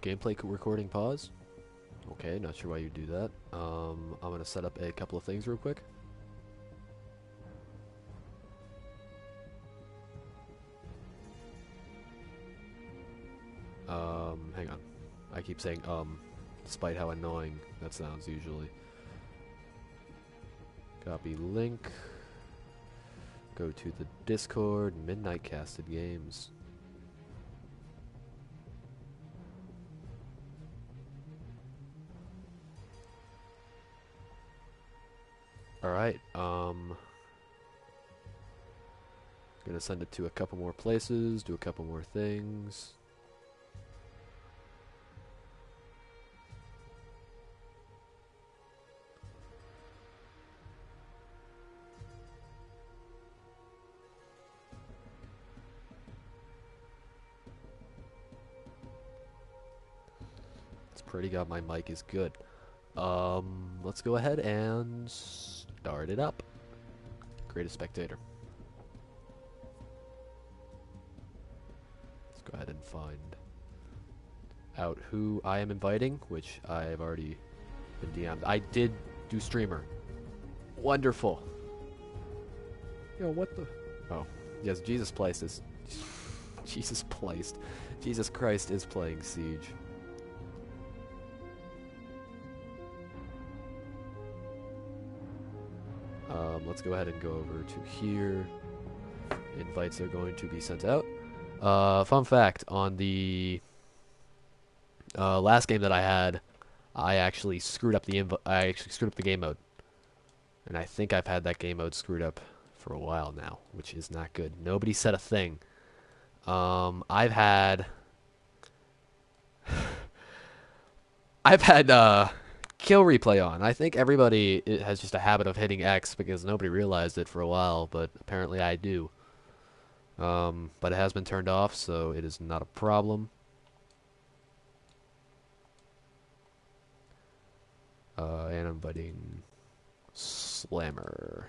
Gameplay recording pause. Okay, not sure why you do that. I'm gonna set up a couple of things real quick. Hang on. I keep saying despite how annoying that sounds usually. Copy link. Go to the Discord, Midnight Casted Games. Alright, gonna send it to a couple more places, do a couple more things. It's pretty good, my mic is good. Let's go ahead and start it up. Create a spectator. Let's go ahead and find out who I am inviting, which I've already been DM'd. I did do streamer. Wonderful. Yo, what the? Oh, yes, Jesus placed is. Jesus placed. Jesus Christ is playing Siege. Let's go ahead and go over to here. Invites are going to be sent out. Fun fact, on the last game that I had, I actually screwed up the game mode. And I think I've had that game mode screwed up for a while now, which is not good. Nobody said a thing. I've had kill replay on. I think everybody has just a habit of hitting X because nobody realized it for a while, but apparently I do. But it has been turned off, so it is not a problem. And I'm inviting Slammer.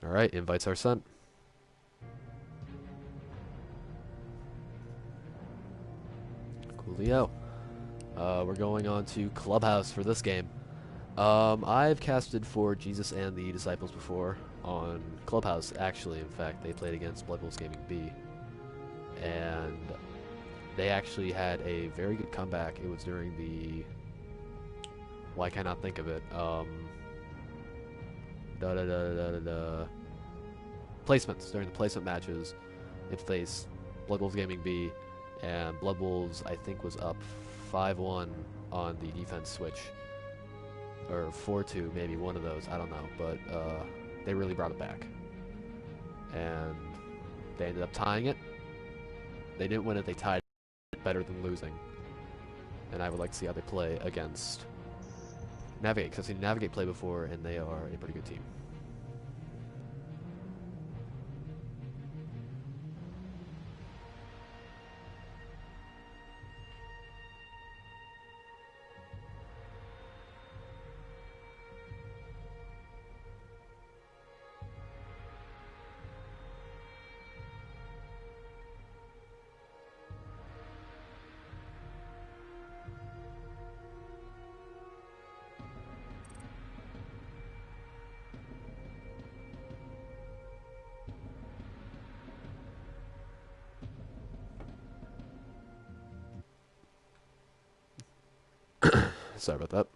Alright, invites are sent. Coolio. We're going on to Clubhouse for this game. I've casted for Jesus and the Disciples before on Clubhouse, actually. In fact, they played against Blood Bulls Gaming B. And they actually had a very good comeback. It was during the... Why can't I think of it? Placements. During the placement matches, it faced Blood Bulls Gaming B, and Blood Bulls, I think, was up 5-1 on the defense switch. Or 4-2, maybe, one of those, I don't know. But they really brought it back. And they ended up tying it. They didn't win it, they tied it, better than losing. And I would like to see how they play against Navigate, because I've seen Navigate play before, and they are a pretty good team. Sorry about that.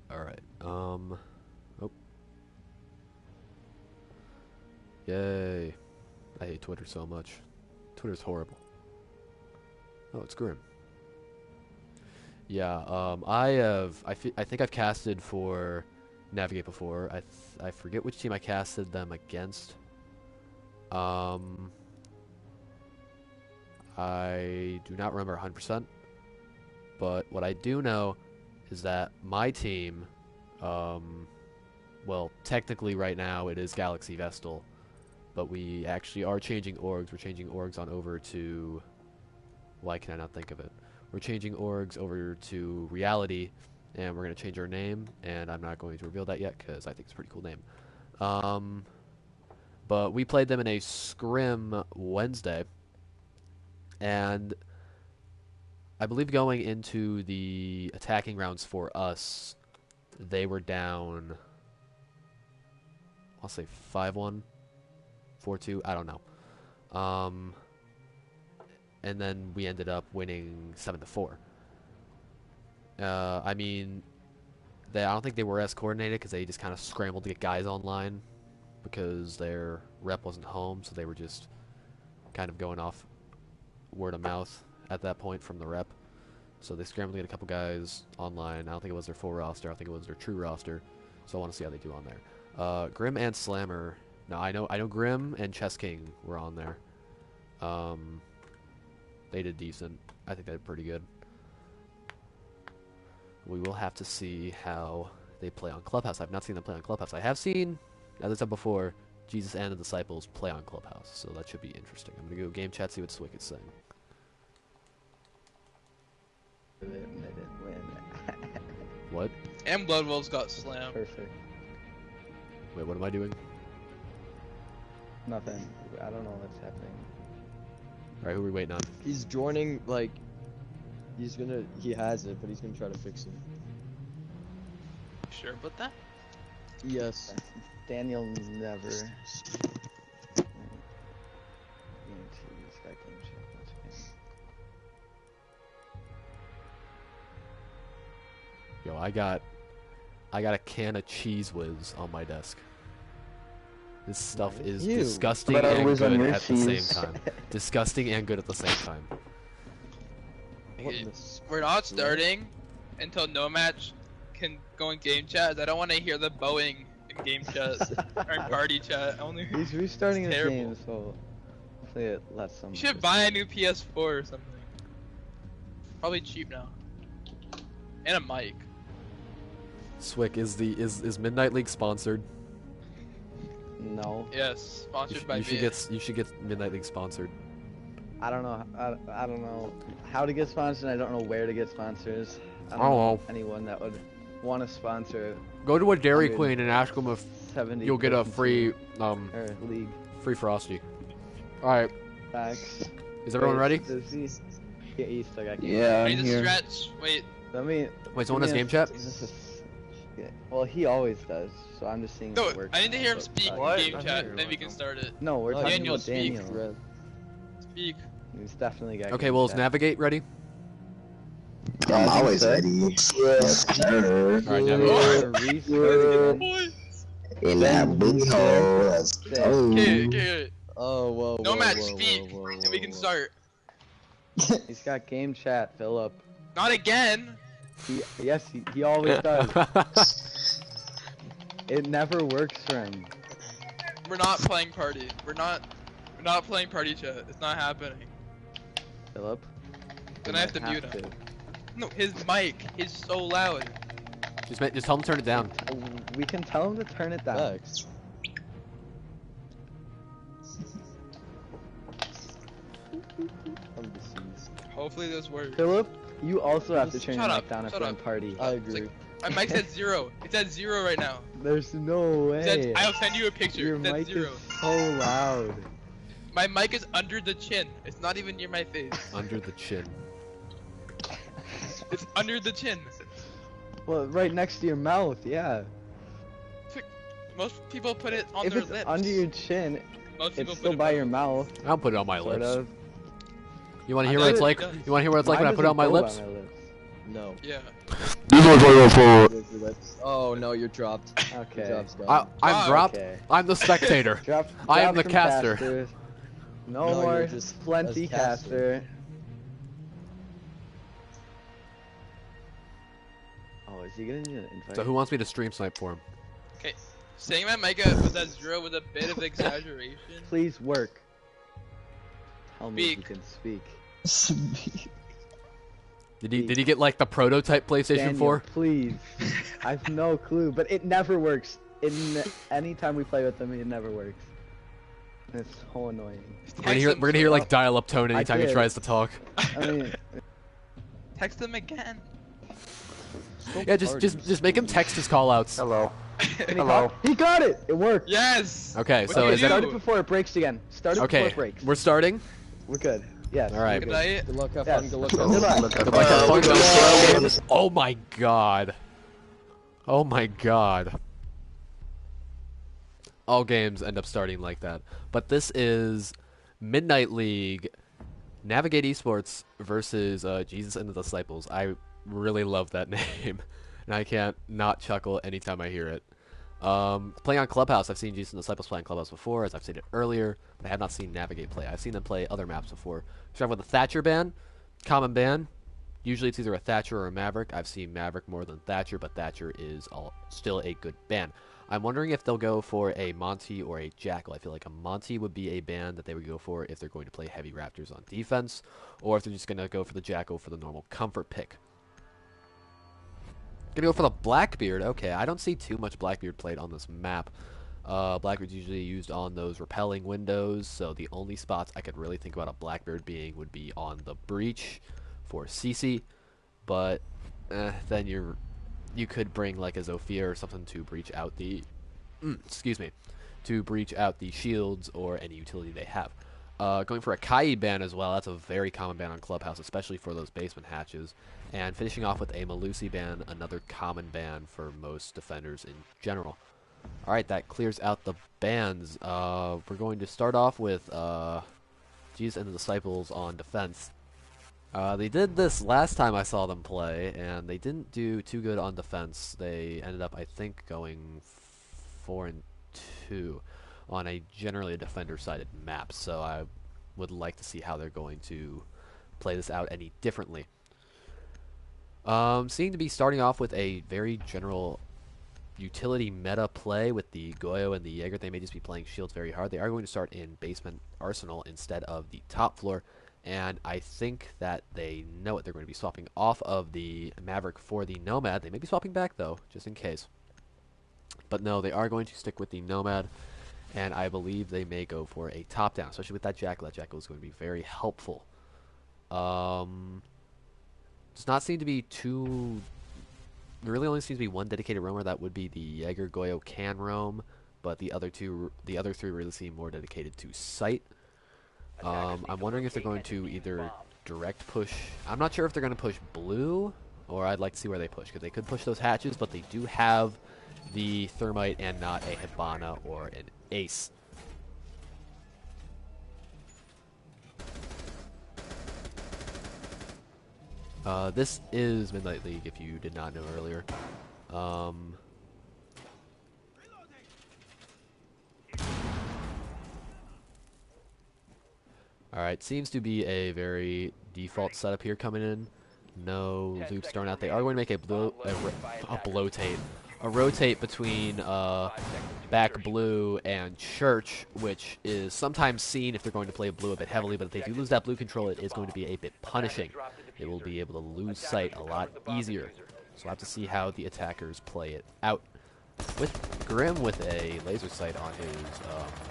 Alright, oh. Yay. I hate Twitter so much. Twitter's horrible. Oh, it's grim. Yeah, I think I've casted for Navigate before. I forget which team I casted them against. I do not remember 100%, but what I do know is that my team, well, technically right now it is Galaxy Vestal, but we actually are changing orgs. We're changing orgs on over to... Why can I not think of it? We're changing orgs over to Reality, and we're going to change our name, and I'm not going to reveal that yet because I think it's a pretty cool name. But we played them in a scrim Wednesday, and I believe going into the attacking rounds for us, they were down, I'll say 5-1, 4-2, I don't know. And then we ended up winning 7-4. I mean, I don't think they were as coordinated because they just kind of scrambled to get guys online because their rep wasn't home, so they were just kind of going off word of mouth at that point from the rep. So they scrambled to get a couple guys online. I don't think it was their full roster. I think it was their true roster. So I want to see how they do on there. Grim and Slammer. No, I know Grim and Chess King were on there. They did decent. I think they did pretty good. We will have to see how they play on Clubhouse. I've not seen them play on Clubhouse. I have seen, as I said before, Jesus and the Disciples play on Clubhouse, so that should be interesting. I'm going to go game chat, see what Swick is saying. What? And Blood Wolves got slammed. Perfect. Wait, what am I doing? Nothing. I don't know what's happening. Alright, who are we waiting on? He's joining, like, he has it, but he's gonna try to fix it. Sure about that? Yes. Daniel never. Yo, I got a can of Cheese Whiz on my desk. This stuff is Ew. disgusting But I and whiz on good your at the same cheese. time. Disgusting and good at the same time. What in Okay, the we're not starting until no match can go in game chat. As I don't want to hear the bowing in game chat or in party chat. Only He's restarting his terrible. game, so hopefully it lets some. You should buy a new PS4 or something. Probably cheap now. And a mic. Swick, is Midnight League sponsored? No, Yes, sponsored by You me. should get Midnight League sponsored. I don't know. I don't know how to get sponsored. I don't know where to get sponsors. I don't Oh, know well. anyone that would want to sponsor Go to a Dairy 100 Queen and ask them if 70. you'll get a person free team or league. free Frosty. All right, Facts. is everyone Wait, ready? does he- Yeah, he's still got game. Yeah, I I'm need to here. stretch. Wait, Let me. Wait, someone has give me game a- chat? this is- yeah, well, he always does, so I'm just seeing no, if it works. I need to now, hear him but- speak What? in game I'm chat, here. then we can start it. No, we're Oh, talking Daniel, about speak. Daniel. Red. Speak. He's definitely got. Okay, game well, is chat. Navigate ready? I'm always so. ready. Yes, sir. All right, Yeah, Navigate. restart again. Boys. In that booty hole. Let's go. Okay. Oh, whoa, No whoa, match, whoa, speak, whoa, whoa, and we can whoa. start. He's got game chat, Philip. Not again. Yes, he always does. It never works for him. We're not playing party. We're not playing party chat. It's not happening. Philip. Then you I have to might mute him. No, his mic is so loud. Just tell them to turn it down. We can tell him to turn it down. Facts. I'm deceased. Hopefully this works. Philip, you also have to Just turn shut your up, mic down if shut we're in up. party. I It's agree. My mic's at 0. It's at 0 right now. There's no way. I'll send you a picture. Your It's at mic 0. is so loud. My mic is under the chin. It's not even near my face. Under the chin. It's under the chin. Well, right next to your mouth, yeah. Most people put it on If their it's lips. under your chin, Most people it's put still it by your mouth, I'll put it on my sort lips. of. You want to I hear know what it's it like? does. You want to hear what it's like Mine when I put it on my doesn't lips? go lips. No. Yeah. Oh no, you're dropped. Okay. Your job's I'm gone. dropped. Okay. I'm the spectator. Drop, I am drop the some caster. casters. No, No, more you're just plenty a caster. caster. Oh, is he getting an invite? So who wants me to stream snipe for him? Okay. Saying my mic was at 0 with a bit of exaggeration. Please work. Tell me if you Speak. can speak. Did he get like the prototype PlayStation Daniel, 4? please. I've no clue, but it never works. Anytime we play with them, it never works. It's so annoying. We're gonna hear like dial-up tone anytime he did. tries to talk. I mean, Text them again. So Yeah, party. just make him text his callouts. Hello. Hello. He got it. It worked. Yes. Okay, What so do is you that Start do? it before it breaks again. Start it before okay? it breaks. We're starting. We're good. Yes. All right. Good night. Good luck, have Yes. fun, good luck, Good have fun. luck. Good luck, have fun, we go gonna slow slow games. Oh my god. Oh my god. All games end up starting like that. But this is Midnight League, Navigate Esports versus Jesus and the Disciples. I really love that name, and I can't not chuckle anytime I hear it. Playing on Clubhouse, I've seen Jesus and the Disciples play on Clubhouse before, as I've stated earlier, but I have not seen Navigate play. I've seen them play other maps before. Starting with the Thatcher ban, common ban. Usually it's either a Thatcher or a Maverick. I've seen Maverick more than Thatcher, but Thatcher is still a good ban. I'm wondering if they'll go for a Monty or a Jackal. I feel like a Monty would be a ban that they would go for if they're going to play heavy Raptors on defense, or if they're just going to go for the Jackal for the normal comfort pick. Gonna go for the Blackbeard. Okay, I don't see too much Blackbeard played on this map. Blackbeard's usually used on those repelling windows, so the only spots I could really think about a Blackbeard being would be on the breach for CC, but then you could bring like a Zofia or something to breach out the to breach out the shields or any utility they have. Going for a Kai ban as well. That's a very common ban on Clubhouse, especially for those basement hatches. And finishing off with a Malusi ban, another common ban for most defenders in general. Alright, that clears out the bans. We're going to start off with Jesus and the Disciples on defense. They did this last time I saw them play, and they didn't do too good on defense. They ended up, I think, going 4-2 on a generally a defender-sided map. So I would like to see how they're going to play this out any differently. Seem to be starting off with a very general utility meta play with the Goyo and the Jaeger. They may just be playing shields very hard. They are going to start in basement arsenal instead of the top floor, and I think that they know it. They're going to be swapping off of the Maverick for the Nomad. They may be swapping back though, just in case. But no, they are going to stick with the Nomad, and I believe they may go for a top down, especially with that Jackal. That Jackal is going to be very helpful. Does not seem to be too. There really only seems to be one dedicated roamer. That would be the Jaeger. Goyo can roam, but the other three really seem more dedicated to sight. I'm wondering if they're going to either direct push. I'm not sure if they're going to push blue, or I'd like to see where they push, because they could push those hatches, but they do have the Thermite and not a Hibana or an Ace. This is Midnight League, if you did not know earlier. Alright, seems to be a very default setup here coming in. No loops thrown out. They are going to make a rotate between back blue and church, which is sometimes seen if they're going to play blue a bit heavily, but if they do lose that blue control, it is going to be a bit punishing. They will be able to lose sight a lot easier. So we'll have to see how the attackers play it out. With Grim with a laser sight on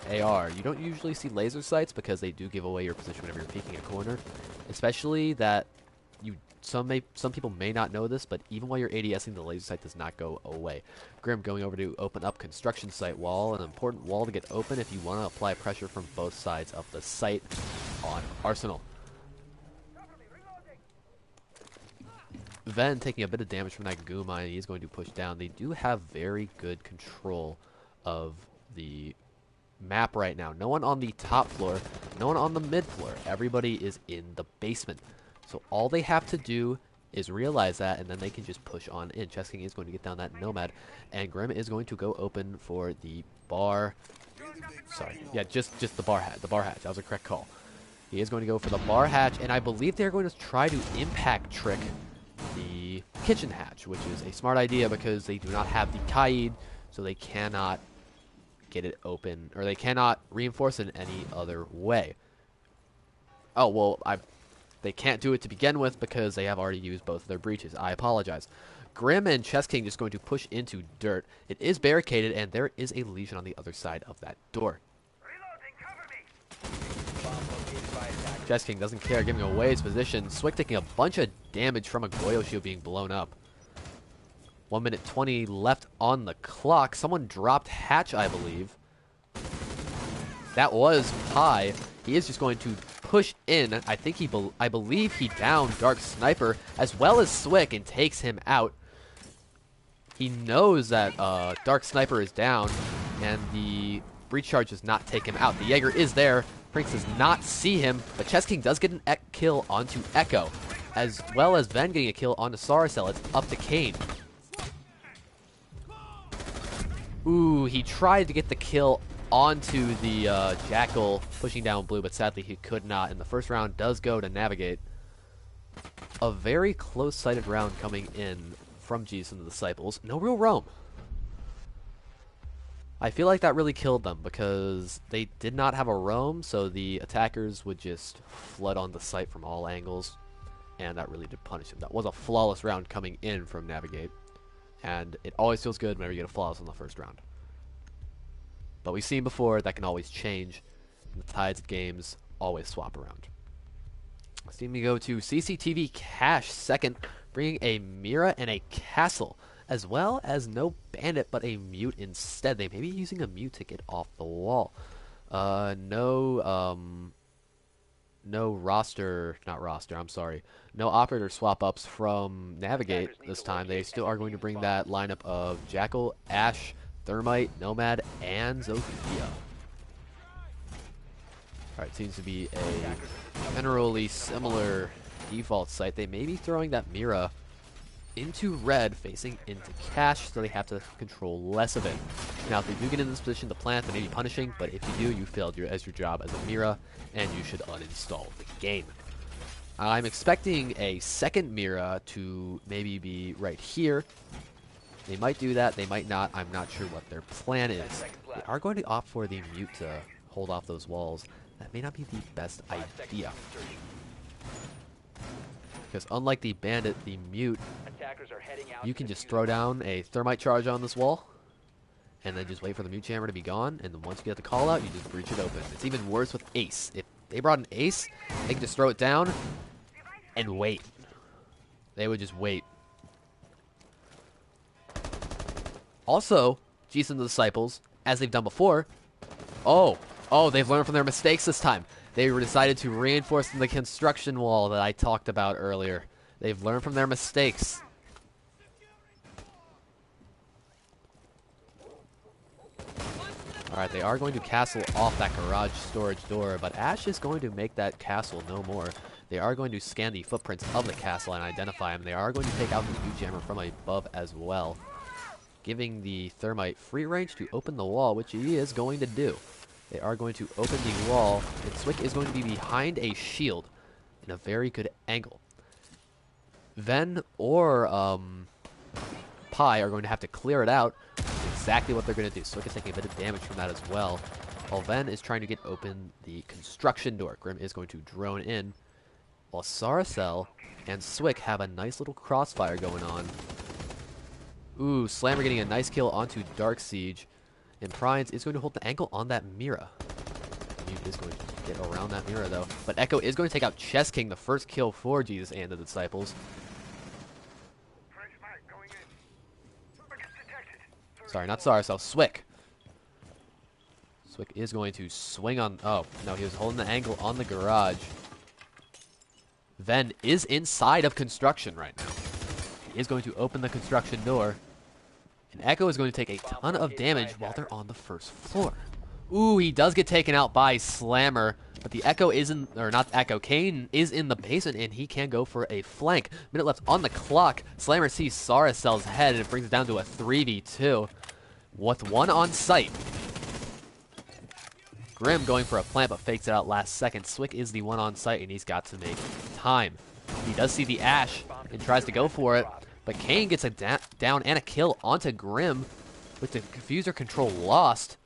his AR, you don't usually see laser sights because they do give away your position whenever you're peeking a corner. Especially that some people may not know this, but even while you're ADSing, the laser sight does not go away. Grim going over to open up construction site wall, an important wall to get open if you want to apply pressure from both sides of the site on Arsenal. Ven taking a bit of damage from that goo mine. He's going to push down. They do have very good control of the map right now. No one on the top floor, no one on the mid floor. Everybody is in the basement. So all they have to do is realize that, and then they can just push on in. Chess King is going to get down that Nomad, and Grim is going to go open for the bar. Sorry, yeah, just the bar hatch. The bar hatch. That was a correct call. He is going to go for the bar hatch, and I believe they're going to try to impact trick the kitchen hatch, which is a smart idea because they do not have the Kaid, so they cannot get it open, or they cannot reinforce it in any other way. Oh, well, they can't do it to begin with because they have already used both of their breaches. I apologize. Grim and Chess King just going to push into dirt. It is barricaded, and there is a Legion on the other side of that door. Chess King doesn't care, giving away his position. Swick taking a bunch of damage from a Goyo shield being blown up. 1 minute 20 left on the clock. Someone dropped Hatch, I believe. That was Pi. He is just going to push in. I think I believe he downed Dark Sniper as well as Swick and takes him out. He knows that Dark Sniper is down, and the Breach Charge does not take him out. The Jaeger is there. Prinks does not see him, but Chess King does get an kill onto Echo, as well as Ven getting a kill onto Saracel. It's up to Kane. Ooh, he tried to get the kill onto the Jackal, pushing down Blue, but sadly he could not. And the first round does go to Navigate. A very close-sighted round coming in from Jesus and the Disciples. No real roam. I feel like that really killed them because they did not have a roam, so the attackers would just flood on the site from all angles, and that really did punish them. That was a flawless round coming in from Navigate, and it always feels good whenever you get a flawless on the first round. But we've seen before that can always change, and the tides of games always swap around. Seeing me go to CCTV Cash second, bringing a Mira and a Castle, as well as no Bandit, but a Mute instead. They may be using a Mute to get off the wall. No operator swap-ups from Navigate this time. They still are going to bring that lineup of Jackal, Ashe, Thermite, Nomad, and Zofia. Alright, seems to be a generally similar default site. They may be throwing that Mira into red, facing into Cash, so they have to control less of it. Now, if they do get in this position to plant, they may be punishing, but if you do, you failed your job as a Mira, and you should uninstall the game. I'm expecting a second Mira to maybe be right here. They might do that, they might not. I'm not sure what their plan is. They are going to opt for the Mute to hold off those walls. That may not be the best idea. Because unlike the Bandit, the Mute, you can just throw down a Thermite charge on this wall, and then just wait for the Mute Jammer to be gone, and then once you get the call out, you just breach it open. It's even worse with Ace. If they brought an Ace, they can just throw it down and wait. They would just wait. Also, Jesus and the Disciples, as they've done before, they've learned from their mistakes this time. They decided to reinforce the construction wall that I talked about earlier. They've learned from their mistakes. Alright, they are going to castle off that garage storage door, but Ashe is going to make that castle no more. They are going to scan the footprints of the castle and identify them. They are going to take out the Mute Jammer from above as well, giving the Thermite free range to open the wall, which he is going to do. They are going to open the wall, and Swick is going to be behind a shield in a very good angle. Ven or Pi are going to have to clear it out. That's exactly what they're going to do. Swick is taking a bit of damage from that as well. While Ven is trying to get open the construction door. Grim is going to drone in, while Saracel and Swick have a nice little crossfire going on. Ooh, Slammer getting a nice kill onto Dark Siege. And Pryans is going to hold the ankle on that Mira. Mute is going to get around that Mira, though. But Echo is going to take out Chess King, the first kill for Jesus and the Disciples. Sorry, not Saracel, Swick. Swick is going to swing on... Oh, no, he was holding the angle on the garage. Ven is inside of construction right now. He is going to open the construction door. And Echo is going to take a ton of damage while they're on the first floor. Ooh, he does get taken out by Slammer, but the Echo isn't, or not Echo, Kane is in the basement, and he can go for a flank. Minute left on the clock. Slammer sees Saracel's head, and it brings it down to a 3v2 with one on site. Grim going for a plant, but fakes it out last second. Swick is the one on site, and he's got to make time. He does see the Ashe and tries to go for it, but Kane gets a down and a kill onto Grim with the Confuser control lost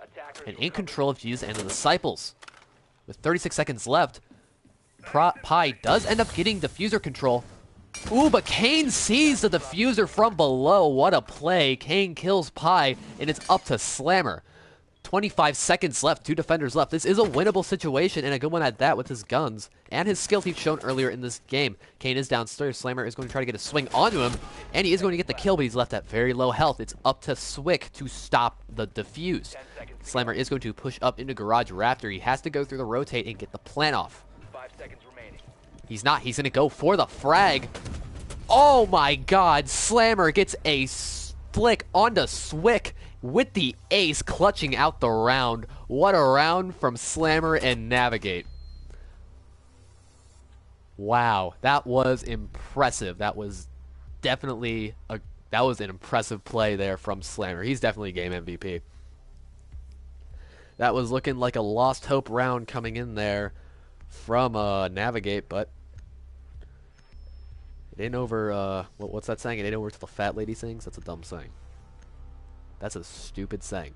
and in control of Jesus and the Disciples. With 36 seconds left, Pi does end up getting Diffuser control. Ooh, but Kane sees the Diffuser from below. What a play. Kane kills Pi, and it's up to Slammer. 25 seconds left, 2 defenders left. This is a winnable situation, and a good one at that with his guns and his skills he's shown earlier in this game. Kane is downstairs. Slammer is going to try to get a swing onto him, and he is going to get the kill, but he's left at very low health. It's up to Swick to stop the defuse. Slammer is going to push up into Garage Raptor. He has to go through the rotate and get the plant off. 5 seconds remaining. He's not. He's going to go for the frag. Oh my god. Slammer gets a flick onto Swick with the ace, clutching out the round. What a round from Slammer and Navigate. Wow, that was impressive. That was definitely an impressive play there from Slammer. He's definitely game MVP. That was looking like a lost hope round coming in there from Navigate, but it ain't over. What's that saying? It ain't over till the fat lady sings. That's a dumb saying. That's a stupid saying.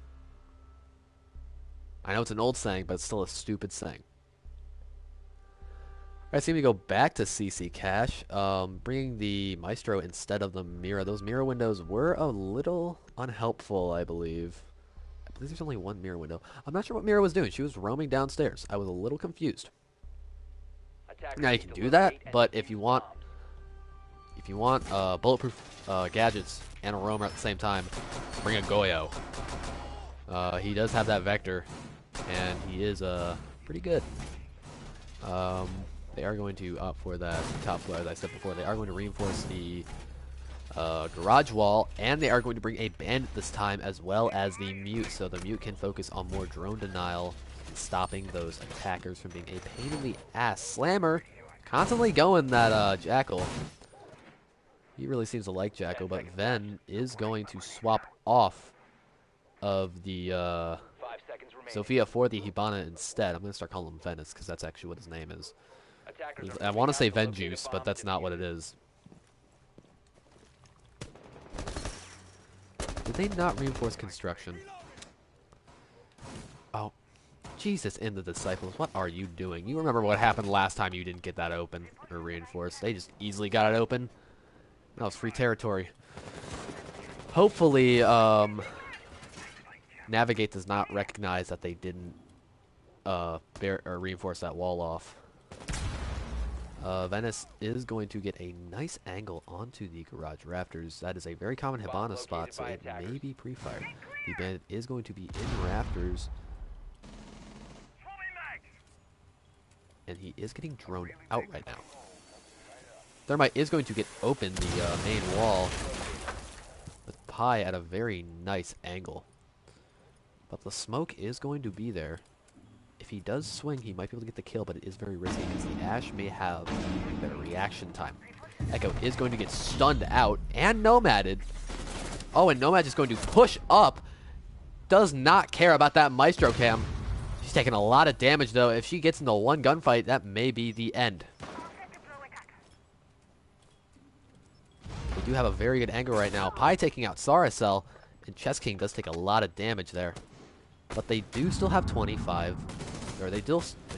I know it's an old saying, but it's still a stupid saying. Alright, so we go back to CC Cash, bringing the Maestro instead of the Mira. Those Mira windows were a little unhelpful, I believe. I believe there's only one Mira window. I'm not sure what Mira was doing. She was roaming downstairs. I was a little confused. Now you can do that, but if you want bulletproof gadgets and a roamer at the same time, bring a Goyo. He does have that vector, and he is pretty good. They are going to opt for that top floor, as I said before. They are going to reinforce the garage wall, and they are going to bring a bandit this time, as well as the mute, so the mute can focus on more drone denial and stopping those attackers from being a pain in the ass. Slammer constantly going that Jackal. He really seems to like Jackal, but Ven is going to swap off of the 5 seconds remaining. Sophia for the Hibana instead. I'm going to start calling him Venice because that's actually what his name is. Attackers I are want to say moving out to Venjuice, locate a but bomb that's not what it diffuser. is. Did they not reinforce construction? Oh, Jesus, in the Disciples. What are you doing? You remember what happened last time you didn't get that open or reinforced. They just easily got it open. That was free territory. Hopefully, Navigate does not recognize that they didn't reinforce that wall off. Venice is going to get a nice angle onto the garage rafters. That is a very common Hibana spot, so it may be pre-fired. The bandit is going to be in rafters. And he is getting droned out right now. Thermite is going to get open the main wall with Pi at a very nice angle. But the smoke is going to be there. If he does swing, he might be able to get the kill, but it is very risky because the Ash may have better reaction time. Echo is going to get stunned out and nomaded. Oh, and Nomad is going to push up. Does not care about that Maestro cam. She's taking a lot of damage, though. If she gets into one gunfight, that may be the end. They do have a very good angle right now. Pi taking out Saracel, and Chess King does take a lot of damage there. But they do still have 25, or they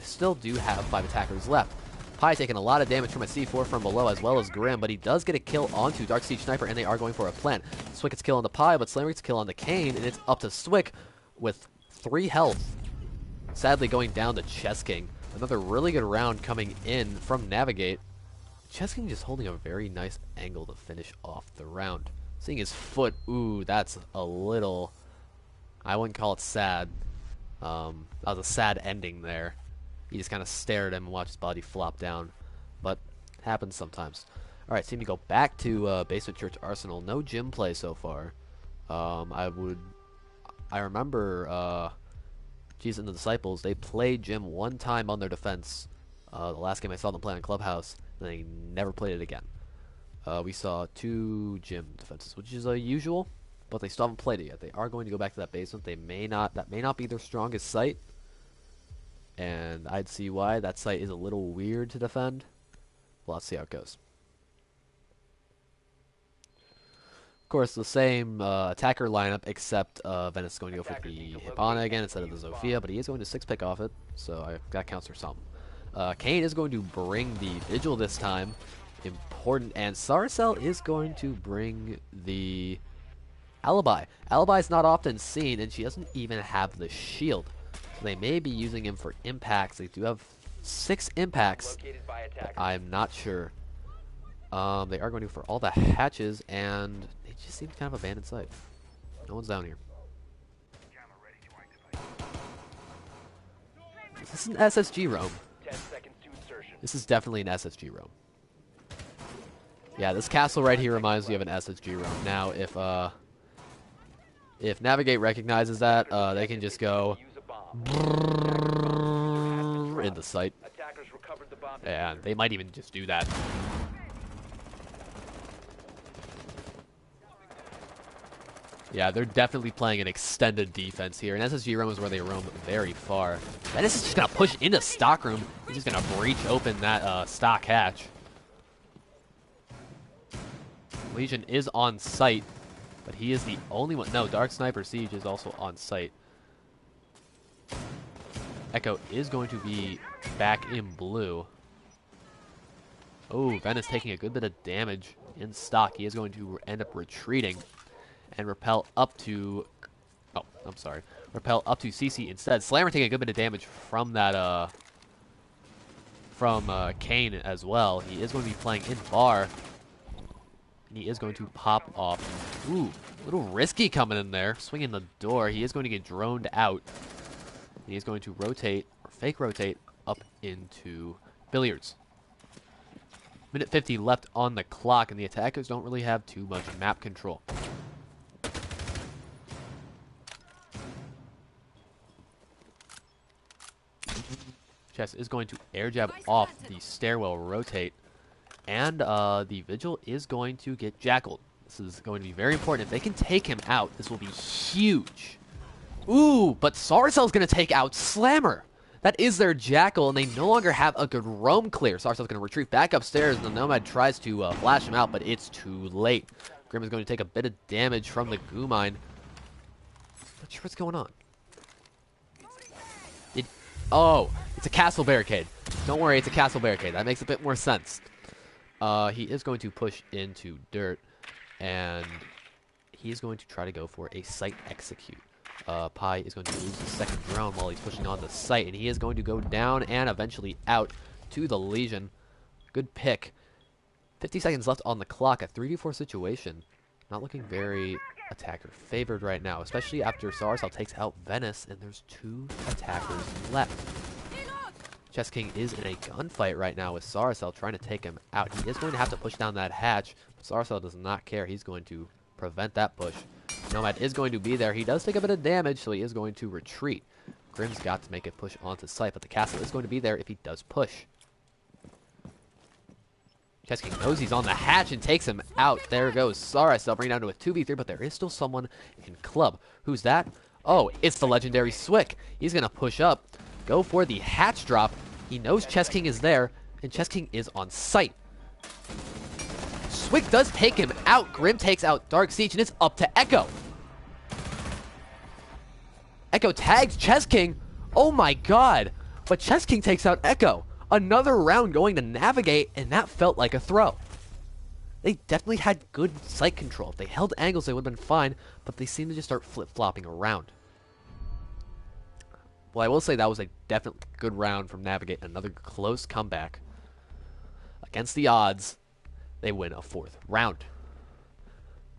still do have 5 attackers left. Pi taking a lot of damage from a C4 from below, as well as Grim, but he does get a kill onto Dark Siege Sniper, and they are going for a plant. Swick gets a kill on the Pi, but Slammer gets a kill on the Kane, and it's up to Swick with 3 health. Sadly going down to Chess King. Another really good round coming in from Navigate. Chess King just holding a very nice angle to finish off the round. Seeing his foot, ooh, that's a little... I wouldn't call it sad. That was a sad ending there. He just kind of stared at him and watched his body flop down. But, happens sometimes. Alright, so we go back to Basement Church Arsenal. No gym play so far. I remember Jesus and the Disciples, they played gym one time on their defense. The last game I saw them play on Clubhouse, and they never played it again. We saw 2 gym defenses, which is usual, but they still haven't played it yet. They are going to go back to that basement. That may not be their strongest site, and I'd see why. That site is a little weird to defend. Well, let's see how it goes. Of course, the same attacker lineup, except Venice is going to go for the Hibana again instead of the Zofia, but he is going to 6-pick off it, so that counts for something. Kane is going to bring the Vigil this time. Important. And Saracel is going to bring the Alibi. Alibi's not often seen, and she doesn't even have the shield. So they may be using him for impacts. They do have 6 impacts, Located by but attackers. I'm not sure. They are going to for all the hatches, and it just seems kind of abandoned site. No one's down here. Is this an SSG roam? 10 seconds to insertion. This is definitely an SSG roam. Yeah, this castle right here reminds me of an SSG roam. Now, if Navigate recognizes that, they can just go Use a bomb. in the site, Attackers recovered the bomb. and they might even just do that. Yeah, they're definitely playing an extended defense here. And SSG roam is where they roam very far. Venice is just going to push into stockroom. He's just going to breach open that stock hatch. Legion is on site, but he is the only one. No, Dark Sniper Siege is also on site. Echo is going to be back in blue. Oh, Venice taking a good bit of damage in stock. He is going to end up retreating and repel up to... Oh, I'm sorry. Repel up to CC instead. Slammer taking a good bit of damage from that, from Kane as well. He is going to be playing in bar. And he is going to pop off. Ooh, a little risky coming in there. Swinging the door. He is going to get droned out. He is going to rotate, or fake rotate, up into billiards. Minute 50 left on the clock, and the attackers don't really have too much map control. Chess is going to air jab off the stairwell rotate, and the Vigil is going to get jackaled. This is going to be very important. If they can take him out, this will be huge. Ooh, but Sarcel's going to take out Slammer. That is their Jackal, and they no longer have a good roam clear. Sarcel's going to retreat back upstairs, and the Nomad tries to flash him out, but it's too late. Grim is going to take a bit of damage from the goo mine. Not sure what's going on. Oh, it's a castle barricade. Don't worry, it's a castle barricade. That makes a bit more sense. He is going to push into dirt, and he's going to try to go for a site execute. Pi is going to lose the second drone while he's pushing on the site, and he is going to go down and eventually out to the Legion. Good pick. 50 seconds left on the clock. A 3v4 situation. Not looking very attacker favored right now, especially after Sarcel takes out Venice, and there's 2 attackers left. Chess King is in a gunfight right now with Sarcel trying to take him out. He is going to have to push down that hatch, but Sarcel does not care. He's going to prevent that push. Nomad is going to be there. He does take a bit of damage, so he is going to retreat. Grim's got to make a push onto site, but the castle is going to be there if he does push. Chess King knows he's on the hatch and takes him out. There goes Sarcel, bringing down to a 2v3, but there is still someone in club. Who's that? Oh, it's the legendary Swick. He's going to push up, go for the hatch drop. He knows Chess King is there, and Chess King is on site. Swick does take him out. Grim takes out Dark Siege, and it's up to Echo. Echo tags Chess King. Oh my god. But Chess King takes out Echo. Another round going to Navigate, and that felt like a throw. They definitely had good sight control. If they held angles, they would have been fine, but they seem to just start flip-flopping around. Well, I will say that was a definitely good round from Navigate. Another close comeback. Against the odds, they win a 4th round.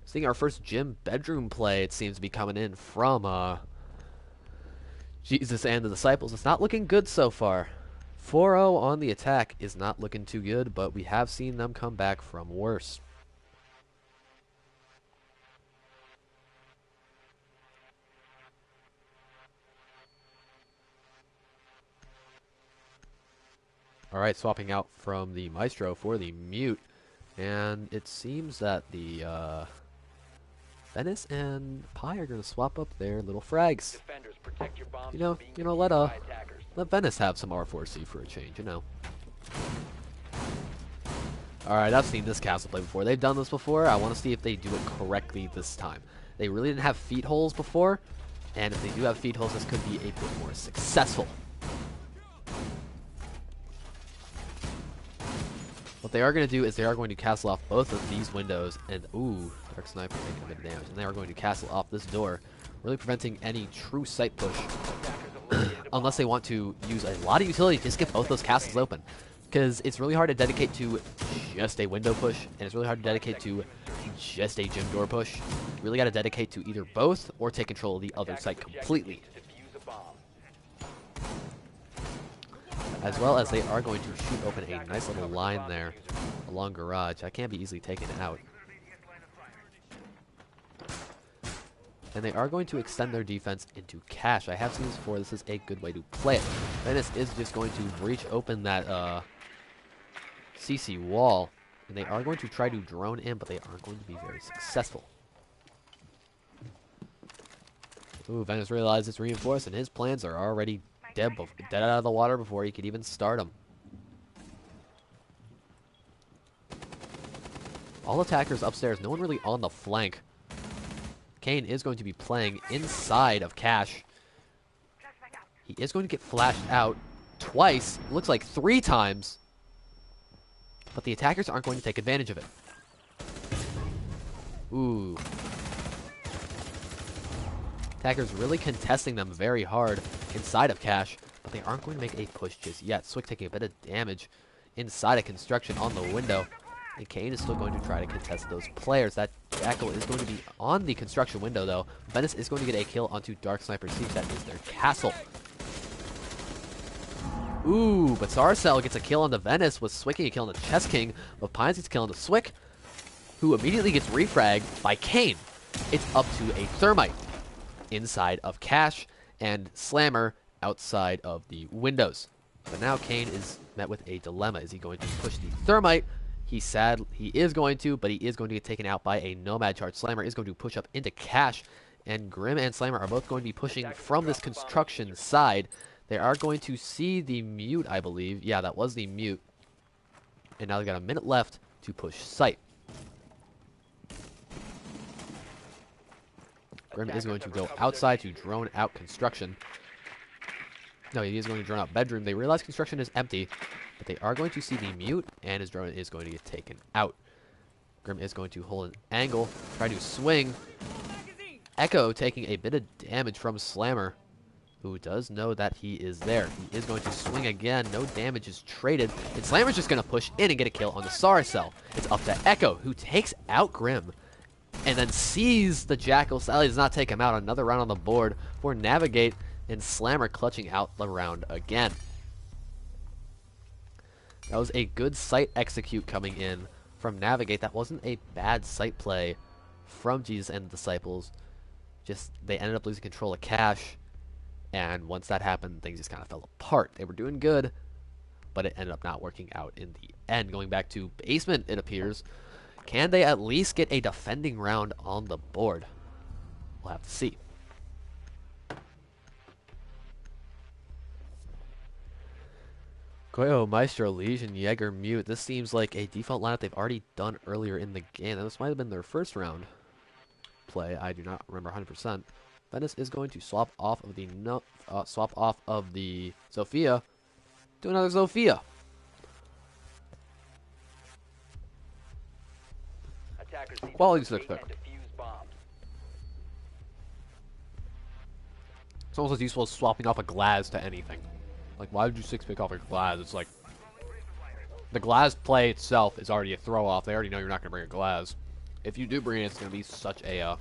Seeing our first gym bedroom play, it seems to be coming in from Jesus and the Disciples. It's not looking good so far. 4-0 on the attack is not looking too good, but we have seen them come back from worse. Alright, swapping out from the Maestro for the Mute. And it seems that the Venice and Pi are going to swap up their little frags. Defenders, protect your bombs You know, from being let defused by attackers. let Venice have some R4C for a change, you know. Alright, I've seen this castle play before. They've done this before. I want to see if they do it correctly this time. They really didn't have feet holes before, and if they do have feet holes, this could be a bit more successful. What they are going to do is they are going to castle off both of these windows, and ooh, Dark Sniper taking a bit of damage, and they are going to castle off this door, really preventing any true sight push, unless they want to use a lot of utility to just get both those castles open, because it's really hard to dedicate to just a window push, and it's really hard to dedicate to just a gym door push. You really got to dedicate to either both or take control of the other site completely. As well as they are going to shoot open a nice little line there along garage. That can be easily taken out. And they are going to extend their defense into cash. I have seen this before. This is a good way to play it. Venice is just going to breach open that CC wall. And they are going to try to drone in, but they aren't going to be very successful. Ooh, Venice realizes it's reinforced, and his plans are already dead out of the water before he could even start them. All attackers upstairs, no one really on the flank. Kane is going to be playing inside of Cash. He is going to get flashed out twice, looks like 3 times. But the attackers aren't going to take advantage of it. Ooh. Attackers really contesting them very hard inside of Cash, but they aren't going to make a push just yet. Swick taking a bit of damage inside of construction on the window. And Kane is still going to try to contest those players. That Jackal is going to be on the construction window, though. Venice is going to get a kill onto Dark Sniper Siege. That is their castle. Ooh, but Sarcel gets a kill on the Venice with Swick getting a kill on the Chess King, but Pines gets a kill on the Swick, who immediately gets refragged by Kane. It's up to a Thermite inside of Cash and Slammer outside of the windows. But now Kane is met with a dilemma. Is he going to push the Thermite? He's sad. He is going to, but he is going to get taken out by a Nomad charge. Slammer is going to push up into Cash, and Grim and Slammer are both going to be pushing from this construction side. They are going to see the mute, I believe. Yeah, that was the mute. And now they've got a minute left to push site. Grim is going to go outside to drone out construction. No, he is going to drone out bedroom. They realize construction is empty, but they are going to see the mute, and his drone is going to get taken out. Grim is going to hold an angle, try to swing. Echo taking a bit of damage from Slammer, who does know that he is there. He is going to swing again. No damage is traded, and Slammer's just going to push in and get a kill on the Sarcel. It's up to Echo, who takes out Grim, and then sees the Jackal. Sally does not take him out. Another round on the board for Navigate, and Slammer clutching out the round again. That was a good site execute coming in from Navigate. That wasn't a bad site play from Jesus and the Disciples. Just they ended up losing control of Cash, and once that happened, things just kind of fell apart. They were doing good, but it ended up not working out in the end. Going back to basement, it appears. Can they at least get a defending round on the board? We'll have to see. Goyo, Maestro, Legion, Jaeger, Mute. This seems like a default lineup they've already done earlier in the game. Now, this might have been their first round play. I do not remember 100%. Venice is going to swap off of the Sophia to another Sophia. Quality 6 pick. It's almost as useful as swapping off a Glaz to anything. Like, why would you 6 pick off a Glaz? It's like, the Glaz play itself is already a throw off. They already know you're not going to bring a Glaz. If you do bring it, it's going to be such a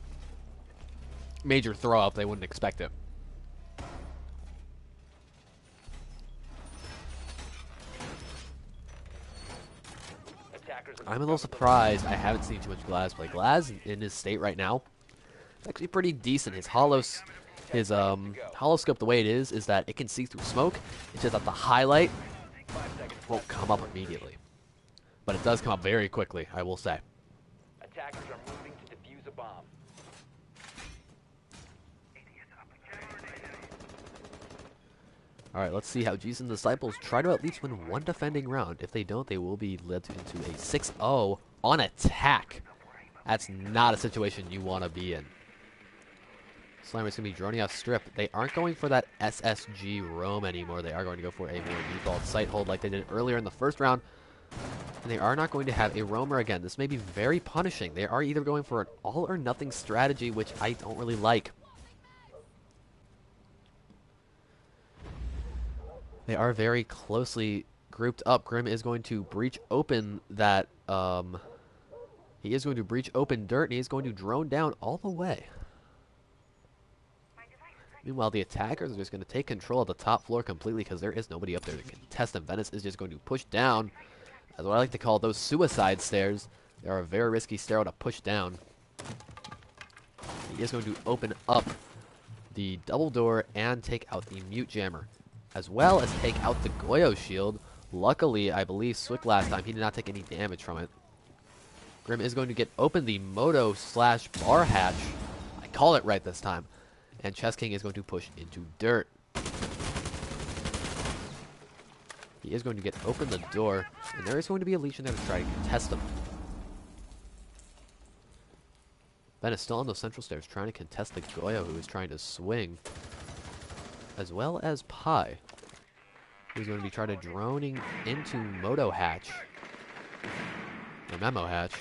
major throw up, they wouldn't expect it. I'm a little surprised I haven't seen too much Glaz play. Glaz in his state right now, it's actually pretty decent. His hollow scope, the way it is that it can see through smoke. It's just that the highlight won't come up immediately, but it does come up very quickly, I will say. Attackers are moving to defuse a bomb. All right, let's see how Jesus and Disciples try to at least win one defending round. If they don't, they will be led into a 6-0 on attack. That's not a situation you want to be in. Slammer's going to be droning out strip. They aren't going for that SSG roam anymore. They are going to go for a more default site hold like they did earlier in the first round. And they are not going to have a roamer again. This may be very punishing. They are either going for an all or nothing strategy, which I don't really like. They are very closely grouped up. Grim is going to breach open that, he is going to breach open dirt, and he is going to drone down all the way. Meanwhile, the attackers are just going to take control of the top floor completely because there is nobody up there to contest them. Venice is just going to push down, as what I like to call those suicide stairs. They are a very risky stair to push down. He is going to open up the double door and take out the mute jammer, as well as take out the Goyo shield. Luckily, I believe Swick last time, he did not take any damage from it. Grim is going to get open the Moto / bar hatch. I called it right this time. And Chess King is going to push into dirt. He is going to get open the door, and there is going to be a Legion there to try to contest him. Ben is still on the central stairs trying to contest the Goyo, who is trying to swing, as well as Pi, who's going to be trying to droning into Moto hatch, or Memo hatch.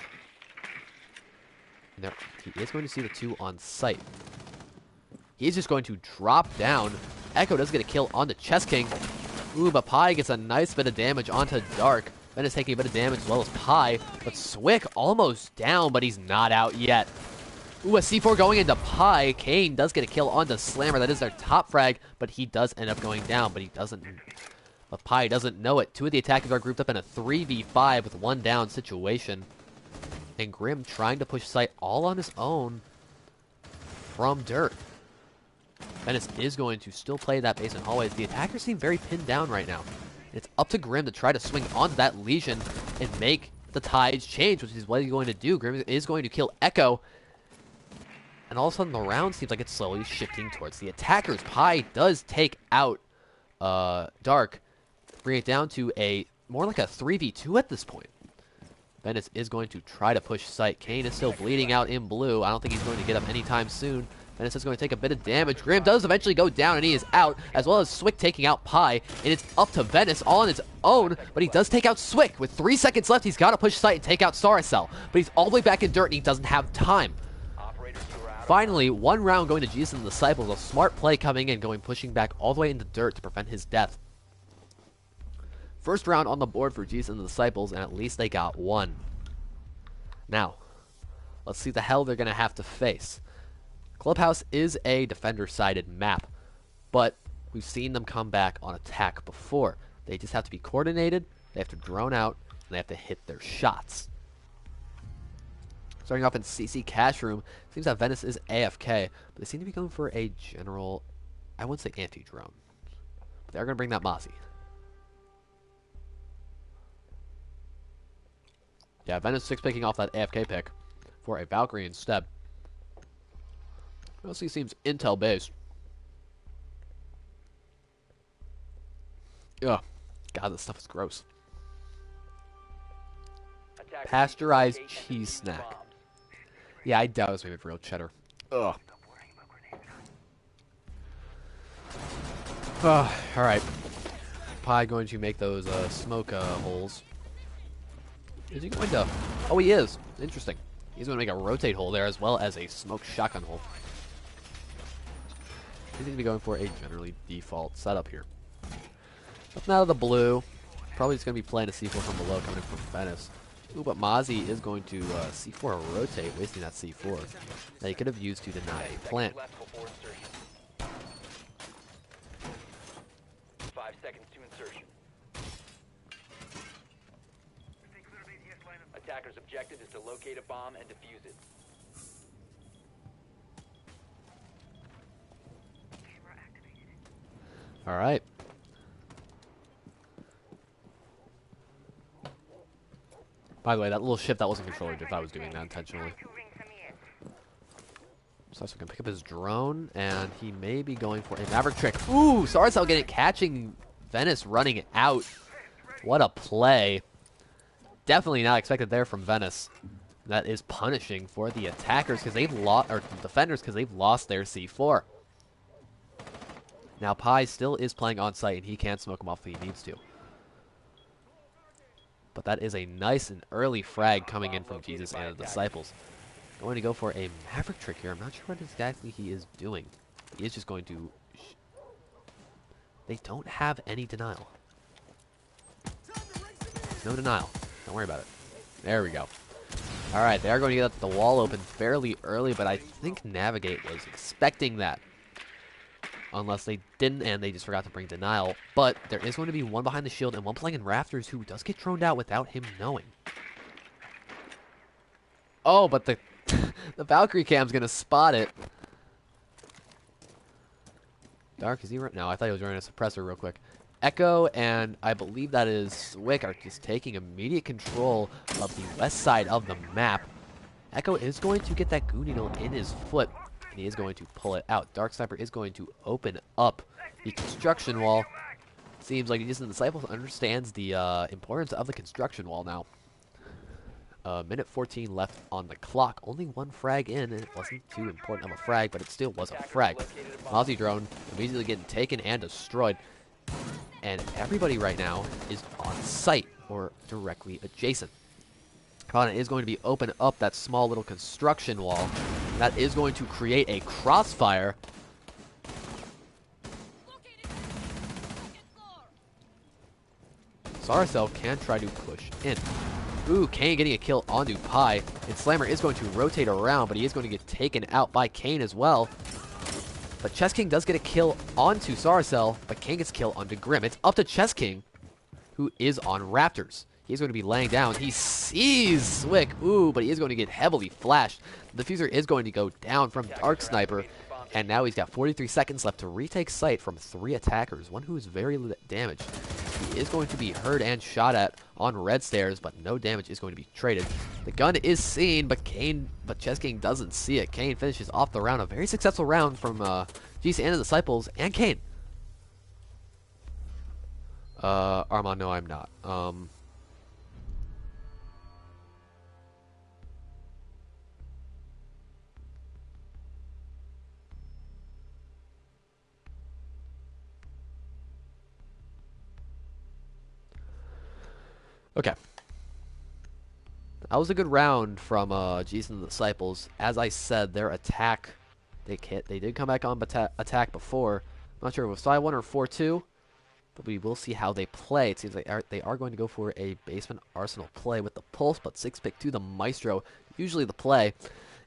And there, he is going to see the two on site. He's just going to drop down. Echo does get a kill on the Chess King. Ooh, but Pi gets a nice bit of damage onto Dark. Ben is taking a bit of damage as well as Pi. But Swick almost down, but he's not out yet. Ooh, a C4 going into Pi. Kane does get a kill onto Slammer. That is their top frag, but he does end up going down, but he doesn't. But Pi doesn't know it. Two of the attackers are grouped up in a 3v5 with one down situation. And Grim trying to push site all on his own from dirt. Venice is going to still play that basement hallways. The attackers seem very pinned down right now. It's up to Grim to try to swing onto that Legion and make the tides change, which is what he's going to do. Grim is going to kill Echo. And all of a sudden, the round seems like it's slowly shifting towards the attackers. Pi does take out Dark, bring it down to a more like a 3v2 at this point. Venice is going to try to push site. Kane is still bleeding out in blue. I don't think he's going to get up anytime soon. Venice is going to take a bit of damage. Grim does eventually go down, and he is out, as well as Swick taking out Pi. And it's up to Venice all on its own, but he does take out Swick. With 3 seconds left, he's got to push site and take out Starcell. But he's all the way back in dirt, and he doesn't have time. Finally, one round going to Jesus and the Disciples. A smart play coming in, pushing back all the way into dirt to prevent his death. First round on the board for Jesus and the Disciples, and at least they got one. Now, let's see the hell they're going to have to face. Clubhouse is a defender-sided map, but we've seen them come back on attack before. They just have to be coordinated, they have to drone out, and they have to hit their shots. Starting off in CC Cash Room, seems that Venice is AFK, but they seem to be going for a general, I wouldn't say anti-drone. But they're going to bring that Mozzie. Yeah, Venice 6 picking off that AFK pick for a Valkyrie instead. Mostly seems intel based. Ugh. God, this stuff is gross. Pasteurized cheese snack. Yeah, I doubt it's made with real cheddar. Ugh. Alright. Pi going to make those smoke holes. Is he going to? Oh, he is. Interesting. He's going to make a rotate hole there as well as a smoke shotgun hole. He's going to be going for a generally default setup here. Nothing out of the blue. Probably just going to be playing a C4 from below coming in from Venice. Ooh, but Mozzie is going to C4 rotate, wasting that C4 that he could have used to deny a plant. 5 seconds to insertion. Attacker's objective is to locate a bomb and defuse it. All right. By the way, that little shift, that wasn't controller if I was doing that intentionally. So we can pick up his drone, and he may be going for a Maverick trick. Ooh, Starcell catching Venice running out. What a play. Definitely not expected there from Venice. That is punishing for the attackers because they've lost, or defenders because they've lost their C4. Now Pi still is playing on site, and he can smoke him off if he needs to. But that is a nice and early frag coming in from Jesus and the Disciples. Going to go for a Maverick trick here. I'm not sure what exactly he is doing. He is just going to... They don't have any denial. There's no denial. Don't worry about it. There we go. Alright, they are going to get the wall open fairly early, but I think Navigate was expecting that. Unless they didn't and they just forgot to bring denial. But there is going to be one behind the shield and one playing in Rafters who does get droned out without him knowing. Oh, but the the Valkyrie cam's going to spot it. Dark, is he right? No, I thought he was running a suppressor real quick. Echo and I believe that is Swick are just taking immediate control of the west side of the map. Echo is going to get that goo needle in his foot, and he is going to pull it out. Dark Sniper is going to open up the construction wall. Seems like Jesus and the Disciples understands the importance of the construction wall now. Minute 14 left on the clock. Only one frag in, and it wasn't too important of a frag, but it still was a frag. Mozzie drone immediately getting taken and destroyed. And everybody right now is on site or directly adjacent. Kana is going to be open up that small little construction wall. That is going to create a crossfire. Sarcel can try to push in. Ooh, Kane getting a kill onto Pi. And Slammer is going to rotate around, but he is going to get taken out by Kane as well. But Chess King does get a kill onto Sarcel, but Kane gets a kill onto Grim. It's up to Chess King, who is on Raptors. He's going to be laying down. He sees Swick. Ooh, but he is going to get heavily flashed. The diffuser is going to go down from Dark Sniper. And now he's got 43 seconds left to retake site from 3 attackers. One who is very damaged. He is going to be heard and shot at on red stairs, but no damage is going to be traded. The gun is seen, but Chess King doesn't see it. Kane finishes off the round. A very successful round from GC and the Disciples and Kane. Armand, no, I'm not. Okay. That was a good round from Jesus and the Disciples. As I said, their attack, they did come back on attack before. I'm not sure if it was 5-1 or 4-2, but we will see how they play. It seems like they are going to go for a basement arsenal play with the Pulse, but 6-pick to the Maestro, usually the play.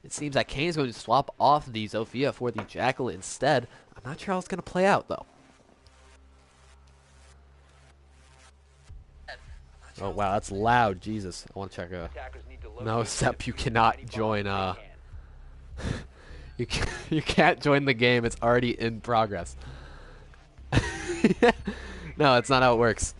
It seems that Kane is going to swap off the Zofia for the Jackal instead. I'm not sure how it's going to play out, though. Oh wow, that's loud. Jesus, I want to check. No, Sep, you cannot join. You can't join the game. It's already in progress. No, it's not how it works.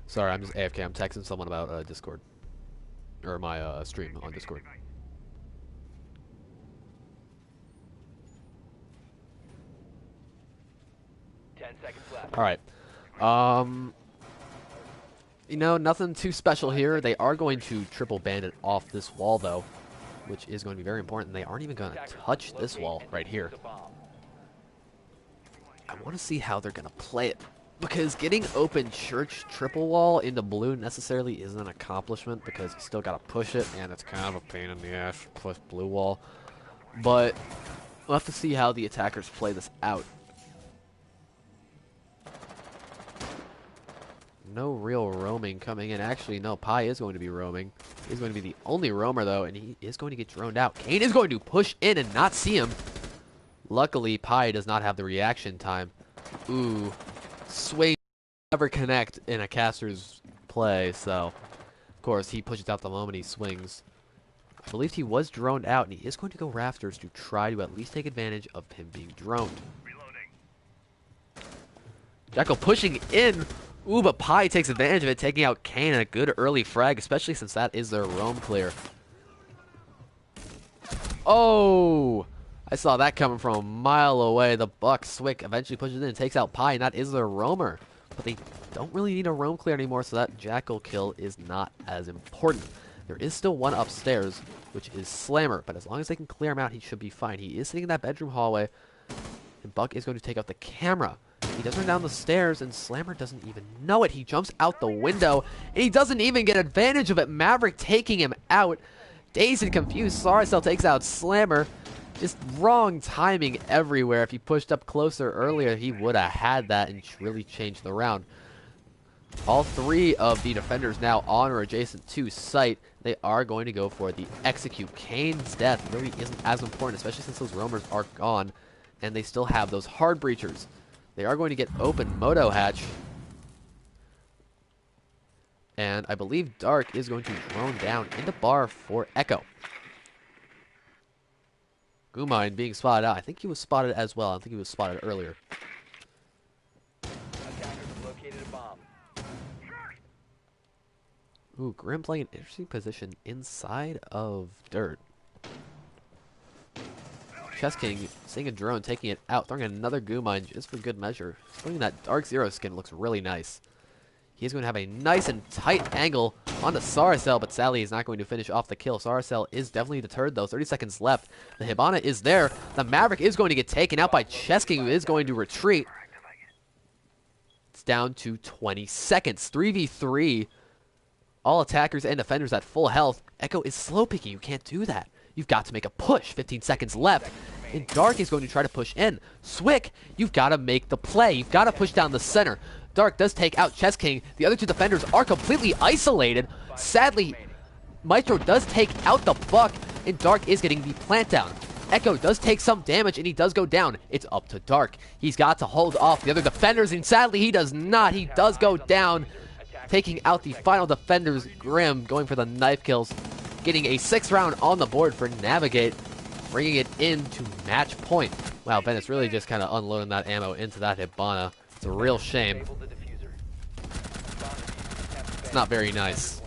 Sorry, I'm just AFK. I'm texting someone about Discord, or my stream on Discord. 10 seconds left. All right. You know, nothing too special here. They are going to triple bandit off this wall, though, which is going to be very important. They aren't even going to touch this wall right here. I want to see how they're going to play it, because getting open church triple wall into blue necessarily isn't an accomplishment, because you still got to push it, and it's kind of a pain in the ass to push blue wall. But we'll have to see how the attackers play this out. No real roaming coming in. Actually, no, Pi is going to be roaming. He's going to be the only roamer, though, and he is going to get droned out. Kane is going to push in and not see him. Luckily, Pi does not have the reaction time. Ooh. Swing never connect in a caster's play, so of course he pushes out the moment he swings. I believe he was droned out, and he is going to go Rafters to try to at least take advantage of him being droned. Jackal pushing in. Ooh, but Pi takes advantage of it, taking out Kane in a good early frag, especially since that is their roam clear. Oh! I saw that coming from a mile away. The Buck Swick eventually pushes in and takes out Pi, and that is their roamer. But they don't really need a roam clear anymore, so that Jackal kill is not as important. There is still one upstairs, which is Slammer, but as long as they can clear him out, he should be fine. He is sitting in that bedroom hallway, and Buck is going to take out the camera. He does run down the stairs, and Slammer doesn't even know it. He jumps out the window, and he doesn't even get advantage of it. Maverick taking him out. Dazed and confused, Saracel takes out Slammer. Just wrong timing everywhere. If he pushed up closer earlier, he would have had that and really changed the round. All three of the defenders now on or adjacent to site. They are going to go for the execute. Kane's death really isn't as important, especially since those roamers are gone, and they still have those hard breachers. They are going to get open Moto hatch. And I believe Dark is going to drone down into bar for Echo. Gumine being spotted out. I think he was spotted as well. I think he was spotted earlier. Attackers have located a bomb. Ooh, Grim playing an interesting position inside of dirt. Chess King seeing a drone, taking it out, throwing another goo mine just for good measure. Throwing that Dark Zero skin looks really nice. He's going to have a nice and tight angle onto Saracel, but sadly he's not going to finish off the kill. Saracel is definitely deterred though. 30 seconds left. The Hibana is there. The Maverick is going to get taken out by Chess King, who is going to retreat. It's down to 20 seconds. 3v3. All attackers and defenders at full health. Echo is slow picking. You can't do that. You've got to make a push. 15 seconds left. And Dark is going to try to push in. Swick, you've got to make the play. You've got to push down the center. Dark does take out Chess King. The other two defenders are completely isolated. Sadly, Maestro does take out the Buck, and Dark is getting the plant down. Echo does take some damage, and he does go down. It's up to Dark. He's got to hold off the other defenders, and sadly, he does not. He does go down, taking out the final defenders. Grim going for the knife kills, getting a 6th round on the board for Navigate, bringing it into match point. Wow, Venice really just kind of unloading that ammo into that Hibana. It's a real shame. It's not very nice.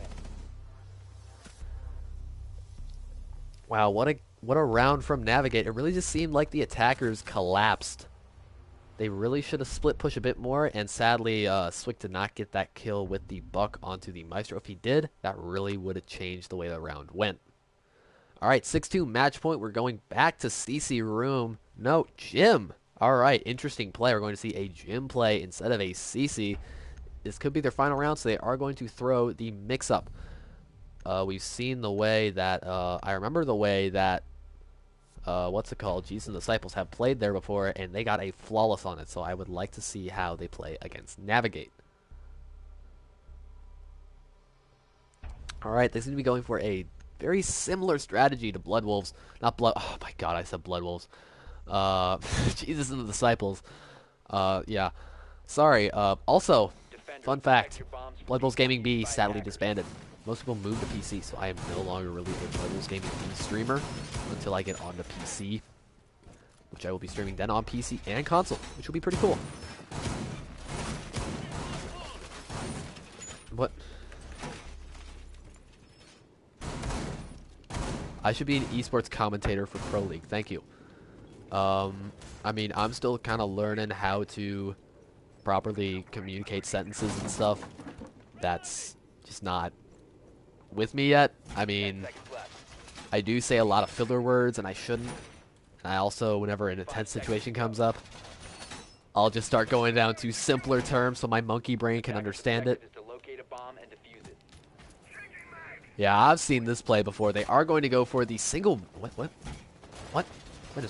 Wow, what a round from Navigate. It really just seemed like the attackers collapsed. They really should have split push a bit more, and sadly, Swick did not get that kill with the Buck onto the Maestro. If he did, that really would have changed the way the round went. Alright, 6-2 match point. We're going back to CC room. No, Jim. Alright, interesting play. We're going to see a Jim play instead of a CC. This could be their final round, so they are going to throw the mix-up. We've seen the way that, I remember the way that, what's it called? Jesus and Disciples have played there before, and they got a flawless on it, so I would like to see how they play against Navigate. Alright, they seem to be going for a very similar strategy to Blood Wolves. Not Blood... Oh my god, I said Blood Wolves. Jesus and the Disciples. Yeah. Sorry. Also, fun fact. Blood Wolves Gaming B sadly disbanded. Most people moved to PC, so I am no longer really a Blood Wolves Gaming B streamer until I get onto PC, which I will be streaming then on PC and console, which will be pretty cool. What? I should be an eSports commentator for Pro League. Thank you. I mean, I'm still kind of learning how to properly communicate sentences and stuff. That's just not with me yet. I mean, I do say a lot of filler words, and I shouldn't. And I also, whenever an intense situation comes up, I'll just start going down to simpler terms so my monkey brain can understand it. Yeah, I've seen this play before. They are going to go for the single... What? What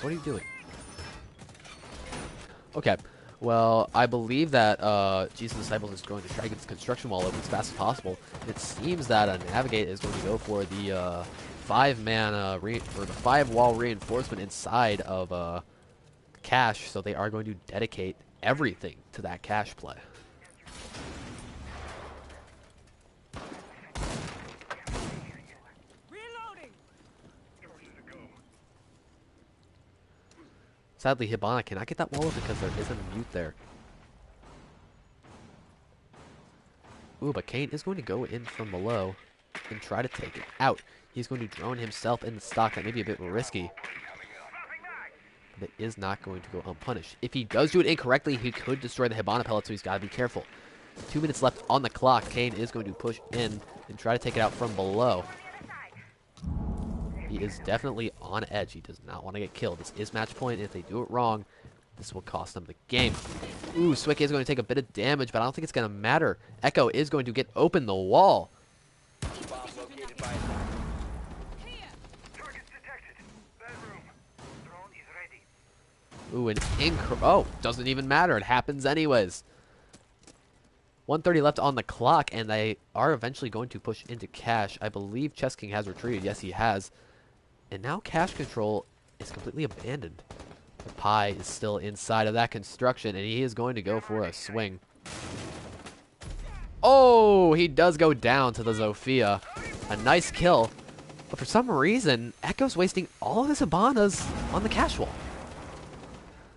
are you doing? Okay. Well, I believe that Jesus Disciples is going to try to get this construction wall open as fast as possible. It seems that Navigate is going to go for the 5-man or the 5-wall reinforcement inside of Cache, so they are going to dedicate everything to that Cache play. Sadly, Hibana cannot get that wall open because there isn't a mute there. Ooh, but Kane is going to go in from below and try to take it out. He's going to drone himself in the stock. That may be a bit risky, but it is not going to go unpunished. If he does do it incorrectly, he could destroy the Hibana pellet, so he's got to be careful. 2 minutes left on the clock. Kane is going to push in and try to take it out from below. He is definitely on edge. He does not want to get killed. This is match point. If they do it wrong, this will cost them the game. Ooh, Swick is going to take a bit of damage, but I don't think it's going to matter. Echo is going to get open the wall. Bomb located by Ooh, oh, doesn't even matter. It happens anyways. 1:30 left on the clock, and they are eventually going to push into Cash. I believe Chess King has retreated. Yes, he has. And now Cash control is completely abandoned. The Pie is still inside of that construction, and he is going to go for a swing. Oh, he does go down to the Zofia. A nice kill. But for some reason, Echo's wasting all of his Abanas on the Cash wall.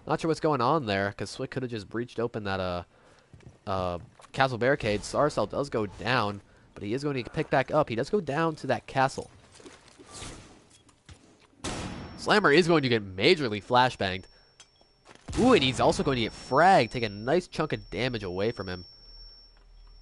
Not sure what's going on there, because Swick could have just breached open that castle barricade. Sarcel does go down, but he is going to pick back up. He does go down to that castle. Slammer is going to get majorly flashbanged. Ooh, and he's also going to get fragged, take a nice chunk of damage away from him.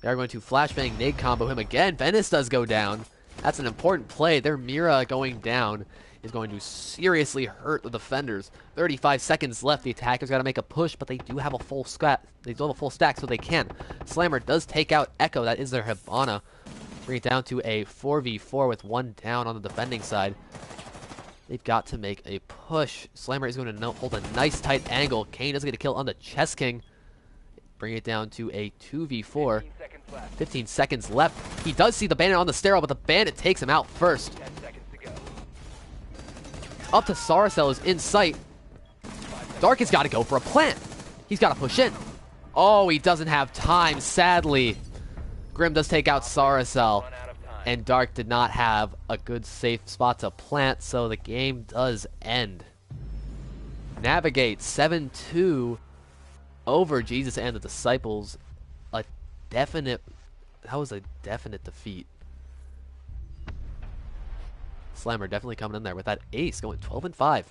They are going to flashbang nade combo him again. Venice does go down. That's an important play. Their Mira going down is going to seriously hurt the defenders. 35 seconds left. The attackers got to make a push, but they do have a full stack. They do have a full stack, so they can. Slammer does take out Echo. That is their Hibana. Bring it down to a 4v4 with one down on the defending side. They've got to make a push. Slammer is going to hold a nice tight angle. Kane does get a kill on the Chess King. Bring it down to a 2v4. 15 seconds left. 15 seconds left. He does see the Bandit on the stairwell, but the Bandit takes him out first. 10 seconds to go. Up to Saracel is in sight. Dark has got to go for a plant. He's got to push in. Oh, he doesn't have time, sadly. Grim does take out Saracel. Run out of time. And Dark did not have a good safe spot to plant, so the game does end. Navigate 7-2 over Jesus and the Disciples. That was a definite defeat. Slammer definitely coming in there with that ace, going 12-5.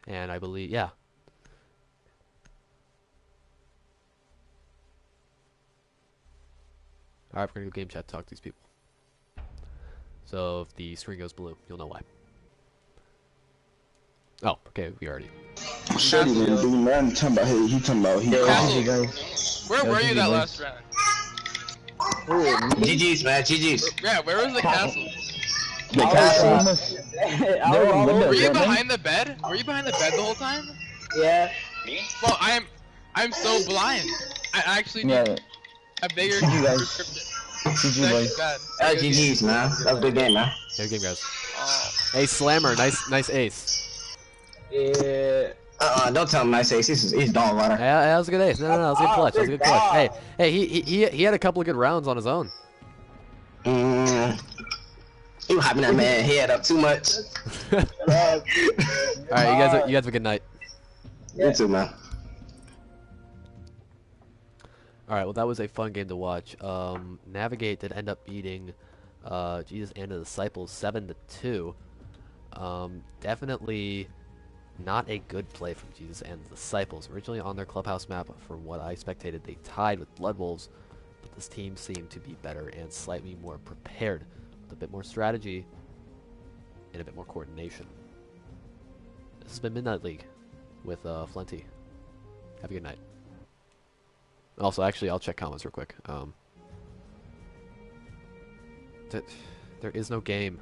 And I believe, yeah. Alright, we're gonna go game chat, talk to these people. So if the screen goes blue, you'll know why. Oh, okay, we already. Shady didn't do nothing. Talking about he talking about he. Castle, where were you that last round? GG's, man. GG's. Yeah, where was the castle? The castle. Were you behind the bed? Were you behind the bed the whole time? Yeah. Well, I'm so blind. I actually need a bigger prescription. GG, Bad. GG's, man. That was a good game, man. Good game, guys. Oh. Hey, Slammer, nice ace. Yeah. Don't tell him nice ace. He's dog water. Yeah, that was a good ace. No, that was a good clutch. That was a good clutch. Hey, he had a couple of good rounds on his own. He was hyping that man head up too much. All right, you guys have a good night. You too, man. All right, well, that was a fun game to watch. Navigate did end up beating Jesus and the Disciples 7-2. Definitely not a good play from Jesus and the Disciples. Originally on their clubhouse map, from what I spectated, they tied with Blood Wolves, but this team seemed to be better and slightly more prepared, with a bit more strategy and a bit more coordination. This has been Midnight League with Flenty. Have a good night. Also, actually, I'll check comments real quick. There is no game.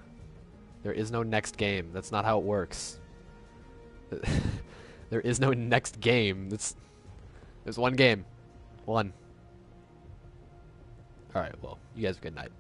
There is no next game. That's not how it works. There is no next game. There's one game. One. Alright, well, you guys have a good night.